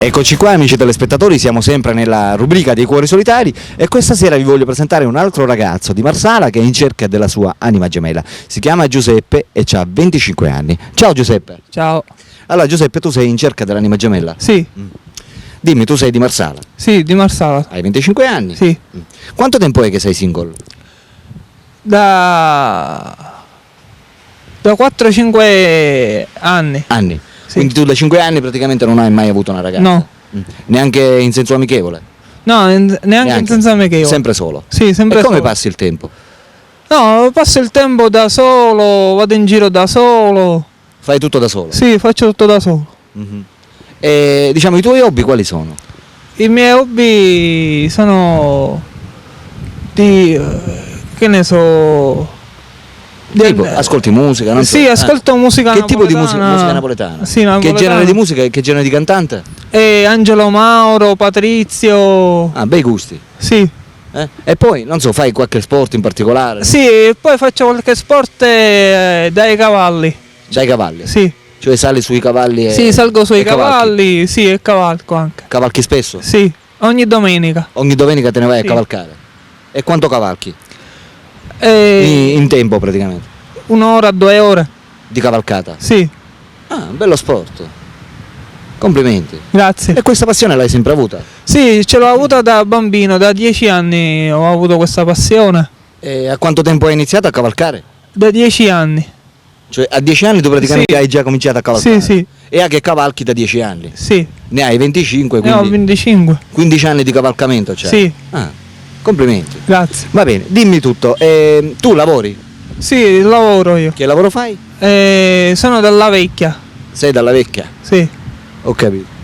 Eccoci qua amici telespettatori, siamo sempre nella rubrica dei cuori solitari e questa sera vi voglio presentare un altro ragazzo di Marsala che è in cerca della sua anima gemella. Si chiama Giuseppe e ha 25 anni. Ciao Giuseppe. Ciao. Allora Giuseppe, tu sei in cerca dell'anima gemella? Sì. Dimmi, tu sei di Marsala? Sì, di Marsala. Hai 25 anni? Sì. Quanto tempo è che sei single? Da 4-5 anni. Anni? Sì. Quindi tu da 5 anni praticamente non hai mai avuto una ragazza? No. Neanche in senso amichevole? No, neanche in senso amichevole. Sempre solo? Sì, sempre E come solo. passi il tempo? No, passo il tempo da solo, vado in giro da solo. Fai tutto da solo? Sì, faccio tutto da solo. E diciamo i tuoi hobby quali sono? I miei hobby sono di che ne so. Tipo, ascolti musica? Non so. Sì, ascolto musica Che tipo di napoletana. musica napoletana? Sì, napoletana. Che genere di musica e che genere di cantante? E Angelo Mauro, Patrizio. Ah, bei gusti. Sì. E poi, non so, fai qualche sport in particolare? Sì, e poi faccio qualche sport dai cavalli. Dai cavalli? Sì. Cioè sali sui cavalli e... Sì, salgo sui e cavalchi? cavalli, sì, e cavalco anche. Cavalchi spesso? Sì, ogni domenica. Ogni domenica te ne vai Sì. a cavalcare? E quanto cavalchi? E In tempo praticamente? 1 ora, 2 ore. Di cavalcata? Sì, Ah, bello sport. Complimenti. grazie. E questa passione l'hai sempre avuta? Sì, ce l'ho avuta da bambino, da 10 anni ho avuto questa passione. E a quanto tempo hai iniziato a cavalcare? Da 10 anni. Cioè a 10 anni tu praticamente Sì. hai già cominciato a cavalcare? Sì, sì, E a che cavalchi da 10 anni? sì. Ne hai 25, Ne ho quindi 25. 15 anni di cavalcamento c'hai? Sì, Ah, complimenti. grazie. Va bene, dimmi tutto. Tu lavori? Sì, lavoro io. Che lavoro fai? Sono della vecchia. Sei dalla vecchia? Sì, Ho capito.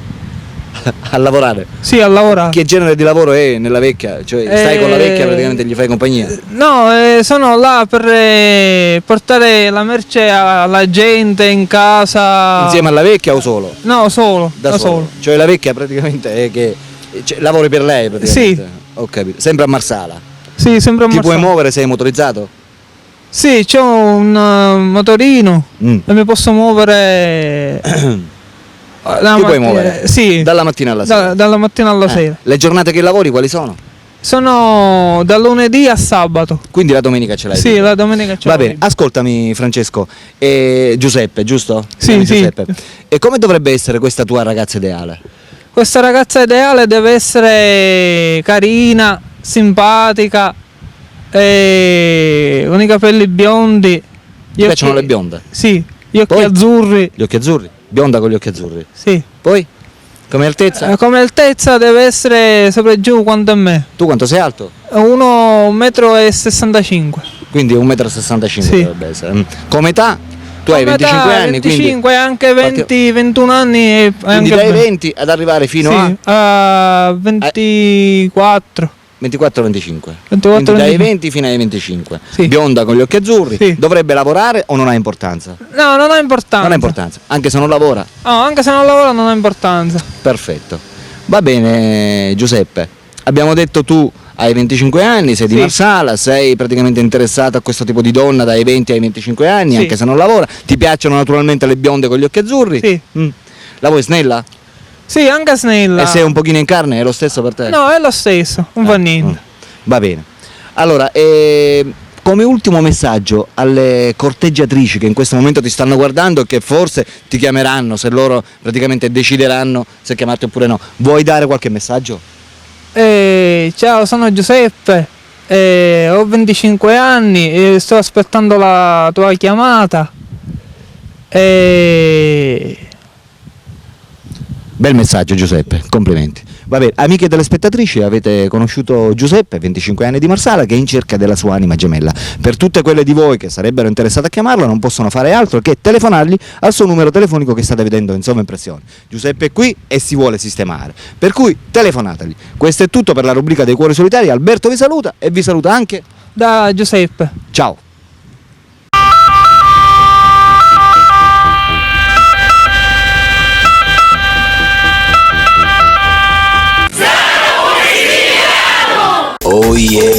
A lavorare? sì, a lavorare. Che genere di lavoro è nella vecchia? Cioè stai con la vecchia praticamente gli fai compagnia? No, sono là per portare la merce alla gente in casa. Insieme alla vecchia o solo? No, solo. Da solo. Cioè la vecchia praticamente è che lavori per lei praticamente? Sì. Ho capito. Sempre a Marsala? Sì, sempre a Ti puoi Marsala. muovere, sei motorizzato? Sì, c'ho un motorino Mm. e mi posso muovere. Ti puoi muovere? Sì. Dalla mattina alla sera? Dalla mattina alla sera. Le giornate che lavori quali sono? Sono da lunedì a sabato. Quindi la domenica ce l'hai? Sì, tu? la domenica c'è. Va bene, ascoltami Francesco, Giuseppe, giusto? Ti Sì, chiami sì. Giuseppe. E come dovrebbe essere questa tua ragazza ideale? Questa ragazza ideale deve essere carina, simpatica, con i capelli biondi. Ti piacciono le bionde? Sì, gli occhi Poi? azzurri. Gli occhi azzurri? Bionda con gli occhi azzurri. Sì. Poi? Come altezza? Come altezza deve essere sopra e giù quanto è me. Tu quanto sei alto? 1,65 m. Quindi 1,65 m Sì. dovrebbe essere. Come età? Tu hai 25 anni, 25, anche 20, quindi 21 anni. E quindi anche dai 20 ad arrivare fino sì, a 24. 24-25. 24, Quindi dai 25. 20 fino ai 25. Sì. Bionda con gli occhi azzurri. Sì. Dovrebbe lavorare o non ha importanza? No, non ha importanza. Non ha importanza, anche se non lavora. No, anche se non lavora non ha importanza. Perfetto. Va bene Giuseppe, abbiamo detto tu hai 25 anni, sei di Sì. Marsala, sei praticamente interessato a questo tipo di donna dai 20 ai 25 anni, Sì. anche se non lavora. Ti piacciono naturalmente le bionde con gli occhi azzurri? Sì. La vuoi snella? Sì, anche snella. E sei un pochino in carne, è lo stesso per te? No, è lo stesso, non fa niente. Va bene. Allora, come ultimo messaggio alle corteggiatrici che in questo momento ti stanno guardando e che forse ti chiameranno se loro praticamente decideranno se chiamarti oppure no, vuoi dare qualche messaggio? Ciao, sono Giuseppe, ho 25 anni e sto aspettando la tua chiamata. Bel messaggio Giuseppe, complimenti. Va bene, amiche telespettatrici, avete conosciuto Giuseppe, 25 anni di Marsala, che è in cerca della sua anima gemella. Per tutte quelle di voi che sarebbero interessate a chiamarlo non possono fare altro che telefonargli al suo numero telefonico che state vedendo in sovraimpressione. Giuseppe è qui e si vuole sistemare, per cui telefonategli. Questo è tutto per la rubrica dei cuori solitari. Alberto vi saluta e vi saluta anche Da Giuseppe. ciao. Oh yeah.